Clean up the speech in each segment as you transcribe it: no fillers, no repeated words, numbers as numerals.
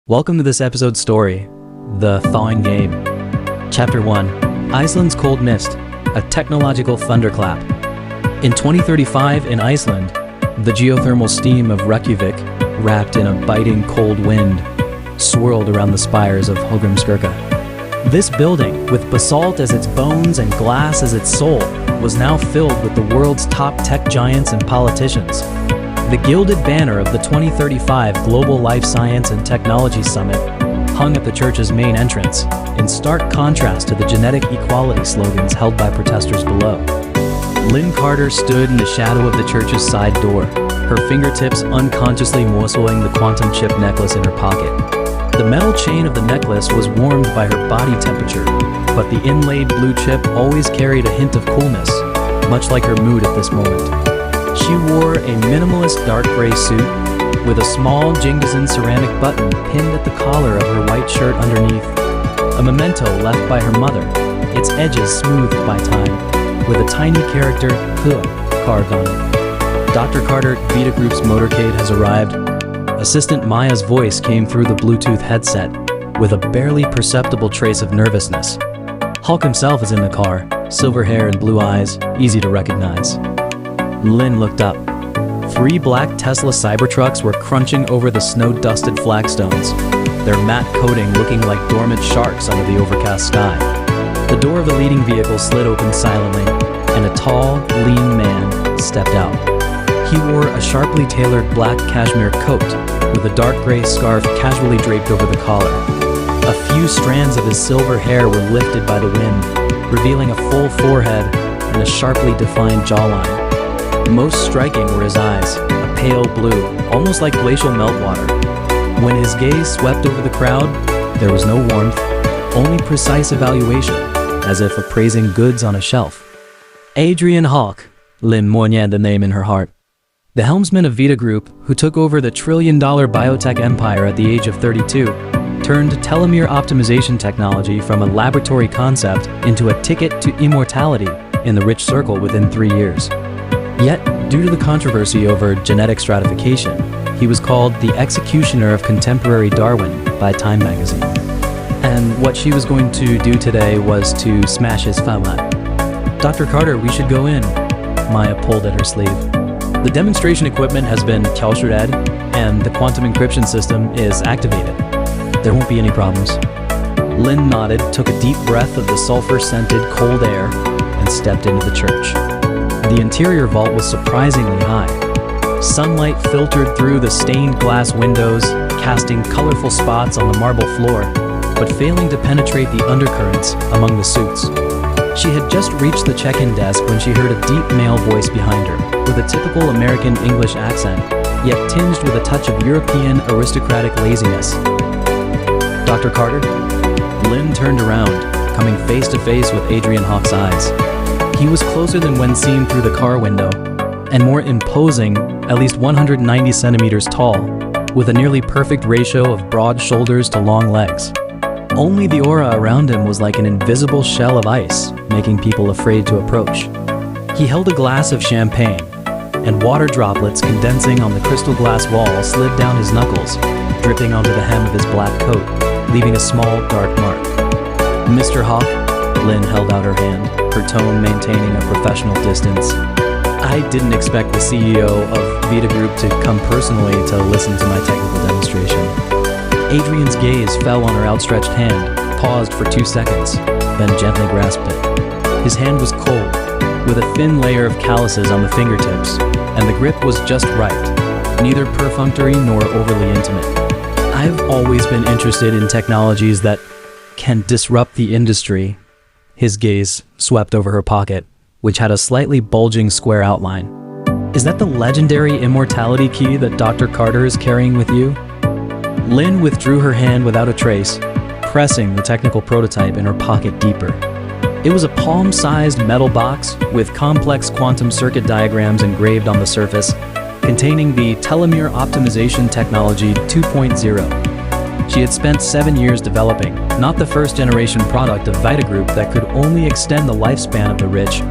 Welcome to this episode's story, The Thawing Game. Chapter 1, Iceland's Cold Mist, a technological thunderclap. In 2035 in Iceland, the geothermal steam of Reykjavik, wrapped in a biting cold wind, swirled around the spires of Hogrimskirkja. This building, with basalt as its bones and glass as its soul, was now filled with the world's top tech giants and politicians. The gilded banner of the 2035 Global Life Science and Technology Summit hung at the church's main entrance, in stark contrast to the genetic equality slogans held by protesters below. Lynn Carter stood in the shadow of the church's side door, her fingertips unconsciously moseying the quantum chip necklace in her pocket. The metal chain of the necklace was warmed by her body temperature, but the inlaid blue chip always carried a hint of coolness, much like her mood at this moment. She wore a minimalist dark gray suit with a small Jingizan ceramic button pinned at the collar of her white shirt underneath, a memento left by her mother, its edges smoothed by time, with a tiny character H carved on it. Dr. Carter, Vita Group's motorcade has arrived. Assistant Maya's voice came through the Bluetooth headset with a barely perceptible trace of nervousness. Hawke himself is in the car, silver hair and blue eyes, easy to recognize. Lynn looked up. 3 black Tesla Cybertrucks were crunching over the snow-dusted flagstones, their matte coating looking like dormant sharks under the overcast sky. The door of the leading vehicle slid open silently, and a tall, lean man stepped out. He wore a sharply tailored black cashmere coat with a dark gray scarf casually draped over the collar. A few strands of his silver hair were lifted by the wind, revealing a full forehead and a sharply defined jawline. Most striking were his eyes, a pale blue, almost like glacial meltwater. When his gaze swept over the crowd, there was no warmth, only precise evaluation, as if appraising goods on a shelf. Adrian Hawke, Lynn mourned the name in her heart. The helmsman of Vita Group, who took over the trillion-dollar biotech empire at the age of 32, turned telomere optimization technology from a laboratory concept into a ticket to immortality in the rich circle within 3 years. Yet, due to the controversy over genetic stratification, he was called the executioner of contemporary Darwin by Time magazine. And what she was going to do today was to smash his fama. Dr. Carter, we should go in. Maya pulled at her sleeve. The demonstration equipment has been kjølskred, and the quantum encryption system is activated. There won't be any problems. Lynn nodded, took a deep breath of the sulfur-scented cold air, and stepped into the church. The interior vault was surprisingly high. Sunlight filtered through the stained glass windows, casting colorful spots on the marble floor, but failing to penetrate the undercurrents among the suits. She had just reached the check-in desk when she heard a deep male voice behind her, with a typical American English accent, yet tinged with a touch of European aristocratic laziness. Dr. Carter? Lynn turned around, coming face to face with Adrian Hawke's eyes. He was closer than when seen through the car window, and more imposing, at least 190 centimeters tall, with a nearly perfect ratio of broad shoulders to long legs. Only the aura around him was like an invisible shell of ice, making people afraid to approach. He held a glass of champagne, and water droplets condensing on the crystal glass wall slid down his knuckles, dripping onto the hem of his black coat, leaving a small, dark mark. Mr. Hawke? Lynn held out her hand, her tone maintaining a professional distance. I didn't expect the CEO of Vita Group to come personally to listen to my technical demonstration. Adrian's gaze fell on her outstretched hand, paused for 2 seconds, then gently grasped it. His hand was cold, with a thin layer of calluses on the fingertips, and the grip was just right, neither perfunctory nor overly intimate. I've always been interested in technologies that can disrupt the industry. His gaze swept over her pocket, which had a slightly bulging square outline. Is that the legendary immortality key that Dr. Carter is carrying with you? Lynn withdrew her hand without a trace, pressing the technical prototype in her pocket deeper. It was a palm-sized metal box with complex quantum circuit diagrams engraved on the surface, containing the telomere optimization technology 2.0. She had spent 7 years developing, not the first-generation product of Vita Group that could only extend the lifespan of the rich,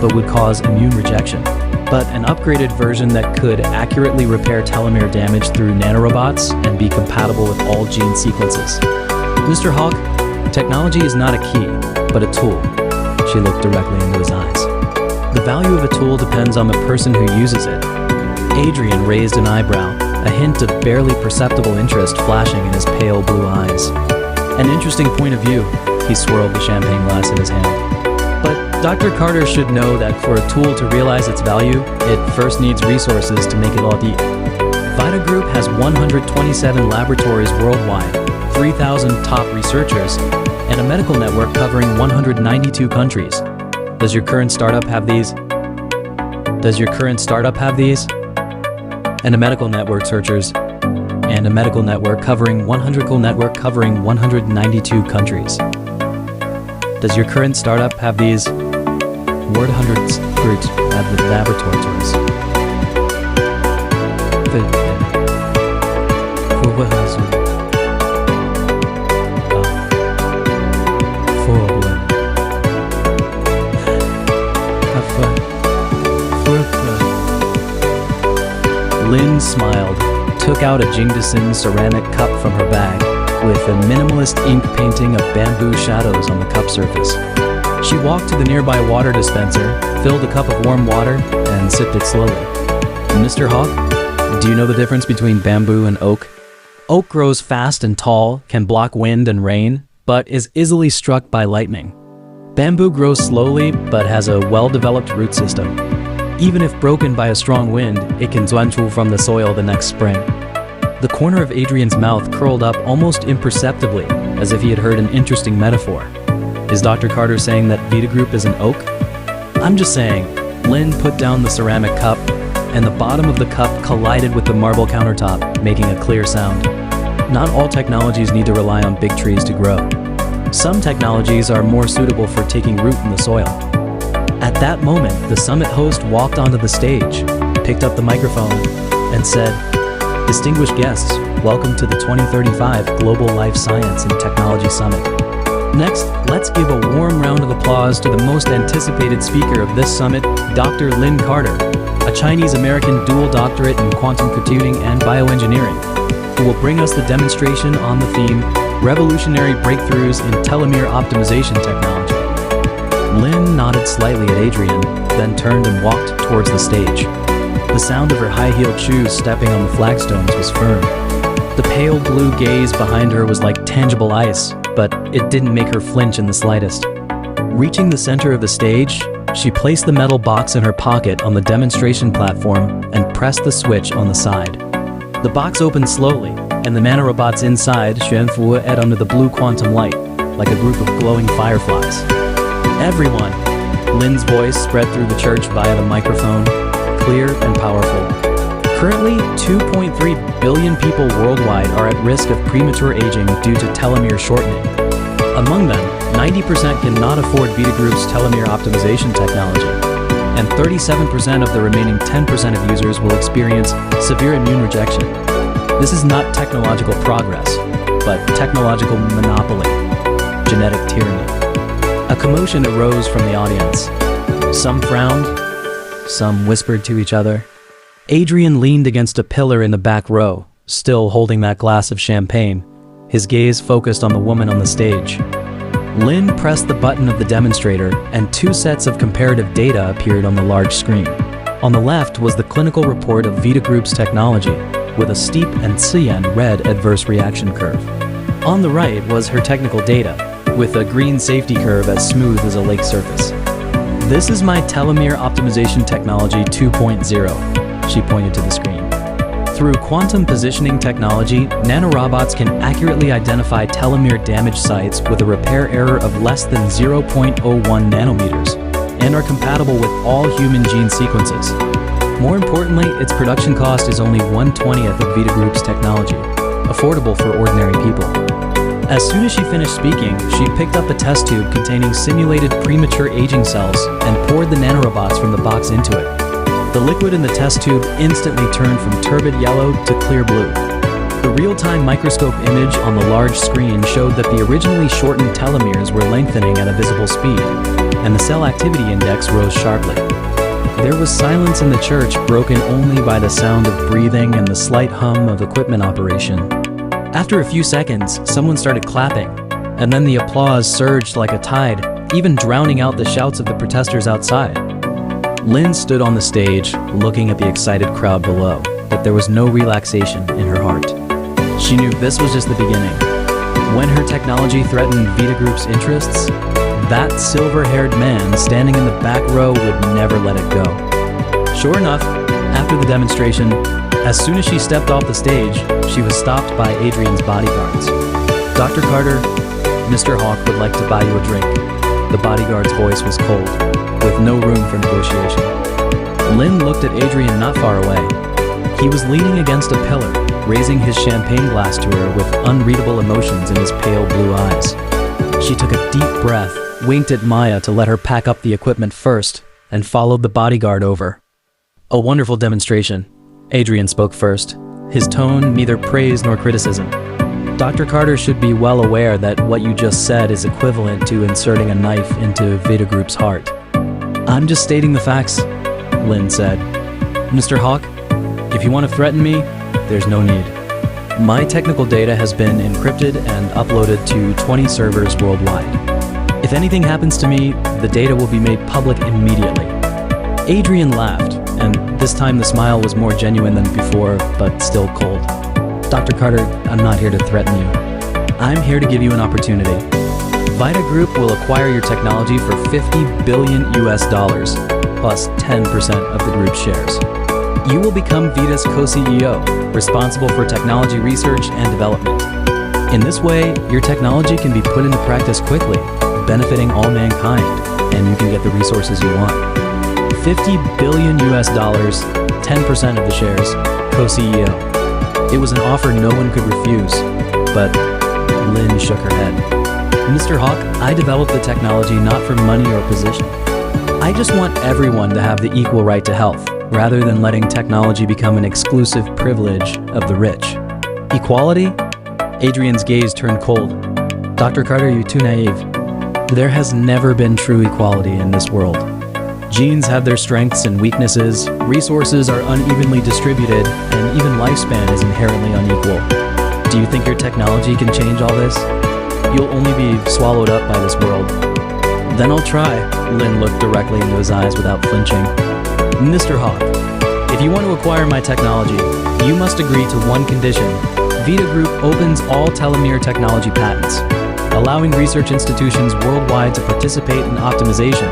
but would cause immune rejection. But an upgraded version that could accurately repair telomere damage through nanorobots and be compatible with all gene sequences. Mr. Hawke, technology is not a key, but a tool. She looked directly into his eyes. The value of a tool depends on the person who uses it. Adrian raised an eyebrow, a hint of barely perceptible interest flashing in his pale blue eyes. An interesting point of view. He swirled the champagne glass in his hand. But Dr. Carter should know that for a tool to realize its value, it first needs resources to make it audit. Vita Group has 127 laboratories worldwide, 3,000 top researchers, and a medical network covering 192 countries. Does your current startup have these? And a medical network searchers, and a medical network covering 192 countries. Does your current startup have these? Word hundreds groups at the laboratories. Lynn smiled, took out a Jingdasin ceramic cup from her bag, with a minimalist ink painting of bamboo shadows on the cup surface. She walked to the nearby water dispenser, filled a cup of warm water, and sipped it slowly. Mr. Hawke, do you know the difference between bamboo and oak? Oak grows fast and tall, can block wind and rain, but is easily struck by lightning. Bamboo grows slowly, but has a well-developed root system. Even if broken by a strong wind, it can zuanchu from the soil the next spring. The corner of Adrian's mouth curled up almost imperceptibly, as if he had heard an interesting metaphor. Is Dr. Carter saying that Vita Group is an oak? I'm just saying. Lynn put down the ceramic cup, and the bottom of the cup collided with the marble countertop, making a clear sound. Not all technologies need to rely on big trees to grow. Some technologies are more suitable for taking root in the soil. At that moment, the summit host walked onto the stage, picked up the microphone, and said, "Distinguished guests, welcome to the 2035 Global Life Science and Technology Summit. Next, let's give a warm round of applause to the most anticipated speaker of this summit, Dr. Lynn Carter, a Chinese-American dual doctorate in quantum computing and bioengineering, who will bring us the demonstration on the theme, Revolutionary Breakthroughs in Telomere Optimization Technology." Lynn nodded slightly at Adrian, then turned and walked towards the stage. The sound of her high-heeled shoes stepping on the flagstones was firm. The pale blue gaze behind her was like tangible ice, but it didn't make her flinch in the slightest. Reaching the center of the stage, she placed the metal box in her pocket on the demonstration platform and pressed the switch on the side. The box opened slowly, and the nanorobots inside xuanfu under the blue quantum light, like a group of glowing fireflies. "Everyone!" Lynn's voice spread through the church via the microphone, clear and powerful. Currently, 2.3 billion people worldwide are at risk of premature aging due to telomere shortening. Among them, 90% cannot afford Vita Group's telomere optimization technology, and 37% of the remaining 10% of users will experience severe immune rejection. This is not technological progress, but technological monopoly, genetic tyranny. A commotion arose from the audience. Some frowned, some whispered to each other. Adrian leaned against a pillar in the back row, still holding that glass of champagne, his gaze focused on the woman on the stage. Lynn pressed the button of the demonstrator, and two sets of comparative data appeared on the large screen. On the left was the clinical report of Vita Group's technology, with a steep and cyan red adverse reaction curve. On the right was her technical data, with a green safety curve as smooth as a lake surface. "This is my telomere optimization technology 2.0, she pointed to the screen. Through quantum positioning technology, nanorobots can accurately identify telomere damage sites with a repair error of less than 0.01 nanometers, and are compatible with all human gene sequences. More importantly, its production cost is only 1/20th of Vita Group's technology, affordable for ordinary people." As soon as she finished speaking, she picked up a test tube containing simulated premature aging cells and poured the nanorobots from the box into it. The liquid in the test tube instantly turned from turbid yellow to clear blue. The real-time microscope image on the large screen showed that the originally shortened telomeres were lengthening at a visible speed, and the cell activity index rose sharply. There was silence in the church, broken only by the sound of breathing and the slight hum of equipment operation. After a few seconds, someone started clapping, and then the applause surged like a tide, even drowning out the shouts of the protesters outside. Lynn stood on the stage, looking at the excited crowd below, but there was no relaxation in her heart. She knew this was just the beginning. When her technology threatened Vita Group's interests, that silver-haired man standing in the back row would never let it go. Sure enough, after the demonstration, as soon as she stepped off the stage, she was stopped by Adrian's bodyguards. "Dr. Carter, Mr. Hawke would like to buy you a drink." The bodyguard's voice was cold, with no room for negotiation. Lynn looked at Adrian not far away. He was leaning against a pillar, raising his champagne glass to her with unreadable emotions in his pale blue eyes. She took a deep breath, winked at Maya to let her pack up the equipment first, and followed the bodyguard over. "A wonderful demonstration," Adrian spoke first, his tone neither praise nor criticism. "Dr. Carter should be well aware that what you just said is equivalent to inserting a knife into Vita Group's heart." "I'm just stating the facts," Lynn said. "Mr. Hawke, if you want to threaten me, there's no need. My technical data has been encrypted and uploaded to 20 servers worldwide. If anything happens to me, the data will be made public immediately." Adrian laughed, and this time the smile was more genuine than before, but still cold. "Dr. Carter, I'm not here to threaten you. I'm here to give you an opportunity. Vita Group will acquire your technology for $50 billion US, plus 10% of the group's shares. You will become Vita's co-CEO, responsible for technology research and development. In this way, your technology can be put into practice quickly, benefiting all mankind, and you can get the resources you want. $50 billion US, 10% of the shares, co-CEO. It was an offer no one could refuse, but Lynn shook her head. "Mr. Hawke, I developed the technology not for money or position. I just want everyone to have the equal right to health, rather than letting technology become an exclusive privilege of the rich." "Equality?" Adrian's gaze turned cold. "Dr. Carter, you're too naive. There has never been true equality in this world. Genes have their strengths and weaknesses, resources are unevenly distributed, and even lifespan is inherently unequal. Do you think your technology can change all this? You'll only be swallowed up by this world." "Then I'll try." Lynn looked directly into his eyes without flinching. "Mr. Hawke, if you want to acquire my technology, you must agree to one condition. Vita Group opens all telomere technology patents, allowing research institutions worldwide to participate in optimization,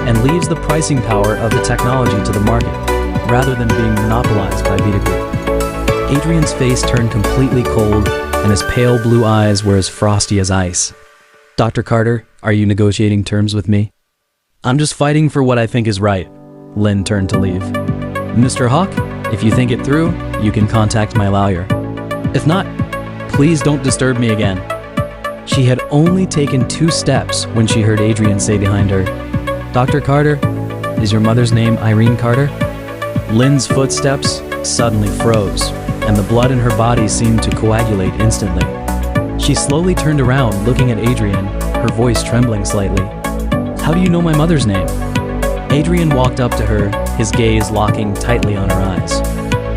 and leaves the pricing power of the technology to the market, rather than being monopolized by Vita Group." Adrian's face turned completely cold, and his pale blue eyes were as frosty as ice. "Dr. Carter, are you negotiating terms with me?" "I'm just fighting for what I think is right." Lynn turned to leave. "Mr. Hawke, if you think it through, you can contact my lawyer. If not, please don't disturb me again." She had only taken 2 steps when she heard Adrian say behind her, "Dr. Carter, is your mother's name Irene Carter?" Lynn's footsteps suddenly froze, and the blood in her body seemed to coagulate instantly. She slowly turned around, looking at Adrian, her voice trembling slightly. "How do you know my mother's name?" Adrian walked up to her, his gaze locking tightly on her eyes.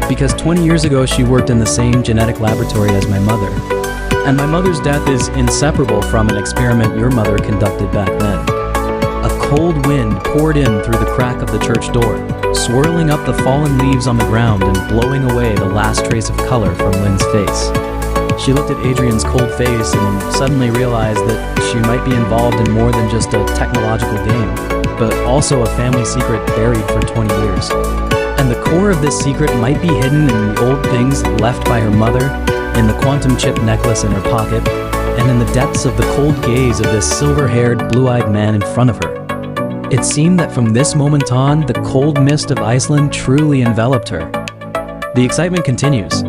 "Because 20 years ago she worked in the same genetic laboratory as my mother, and my mother's death is inseparable from an experiment your mother conducted back then." A cold wind poured in through the crack of the church door, swirling up the fallen leaves on the ground and blowing away the last trace of color from Lynn's face. She looked at Adrian's cold face and suddenly realized that she might be involved in more than just a technological game, but also a family secret buried for 20 years. And the core of this secret might be hidden in the old things left by her mother, in the quantum chip necklace in her pocket, and in the depths of the cold gaze of this silver-haired, blue-eyed man in front of her. It seemed that from this moment on, the cold mist of Iceland truly enveloped her. The excitement continues.